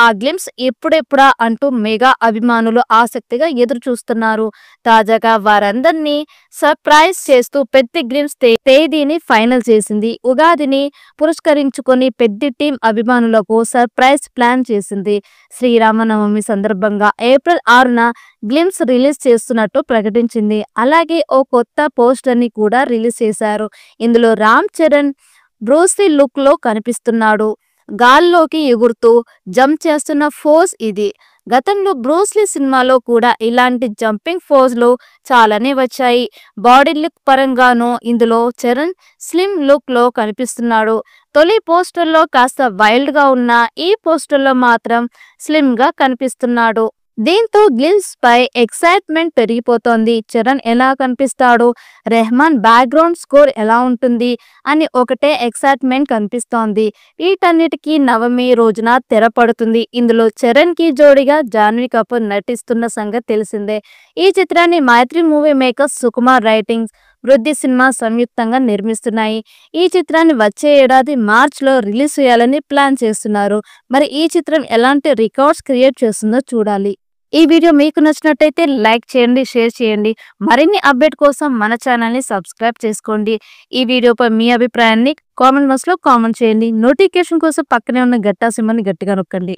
ఆ గ్లింప్స్ ఎప్పుడెప్పుడా అంటూ మెగా అభిమానులు ఆసక్తిగా ఎదురు చూస్తున్నారు. తాజాగా వారందరినీ సర్ప్రైజ్ చేస్తూ పెద్ది గ్లింప్స్ తేదీని ఫైనల్ చేసింది. ఉగాదిని పురస్కరించుకొని పెద్ది టీం అభిమానులకు సర్ప్రైజ్ ప్లాన్ చేసింది. శ్రీరామనవమి సందర్భంగా ఏప్రిల్ 6న గ్లింప్స్ రిలీజ్ చేస్తున్నట్టు ప్రకటించింది. అలాగే ఓ కొత్త పోస్టర్ ని కూడా రిలీజ్ చేశారు. ఇందులో రామ్ చరణ్ బ్రూస్లీ లుక్ లో కనిపిస్తున్నాడు. గాల్లోకి ఎగురుతూ జంప్ చేస్తున్న ఫోజ్ ఇది. గతంలో బ్రూస్లీ సినిమాలో కూడా ఇలాంటి జంపింగ్ ఫోజ్లు చాలానే వచ్చాయి. బాడీ లుక్ పరంగానూ ఇందులో చరణ్ స్లిమ్ లుక్ లో కనిపిస్తున్నాడు. తొలి పోస్టర్లో కాస్త వైల్డ్ గా ఉన్న ఈ పోస్టర్లో మాత్రం స్లిమ్ గా కనిపిస్తున్నాడు. దీంతో గ్లింప్స్ పై ఎక్సైట్మెంట్ పెరిగిపోతోంది. చరణ్ ఎలా కనిపిస్తాడు, రెహమాన్ బ్యాక్గ్రౌండ్ స్కోర్ ఎలా ఉంటుంది అని ఒకటే ఎక్సైట్మెంట్ కనిపిస్తోంది. వీటన్నిటికీ నవమి రోజున తెర పడుతుంది. ఇందులో చరణ్ కి జోడిగా జాన్వీ కపూర్ నటిస్తున్న సంగతి తెలిసిందే. ఈ చిత్రాన్ని మైత్రి మూవీ మేకర్స్ సుకుమార్ రైటింగ్స్, వృద్ధి సినిమా సంయుక్తంగా నిర్మిస్తున్నాయి. ఈ చిత్రాన్ని వచ్చే ఏడాది మార్చిలో రిలీజ్ చేయాలని ప్లాన్ చేస్తున్నారు. మరి ఈ చిత్రం ఎలాంటి రికార్డ్స్ క్రియేట్ చేస్తుందో చూడాలి. ఈ వీడియో మీకు నచ్చినట్టయితే లైక్ చేయండి, షేర్ చేయండి. మరిన్ని అప్డేట్ కోసం మన ఛానల్ని సబ్స్క్రైబ్ చేసుకోండి. ఈ వీడియోపై మీ అభిప్రాయాన్ని కామెంట్ బాక్స్లో కామెంట్ చేయండి. నోటిఫికేషన్ కోసం పక్కనే ఉన్న గంట సింబల్ని గట్టిగా నొక్కండి.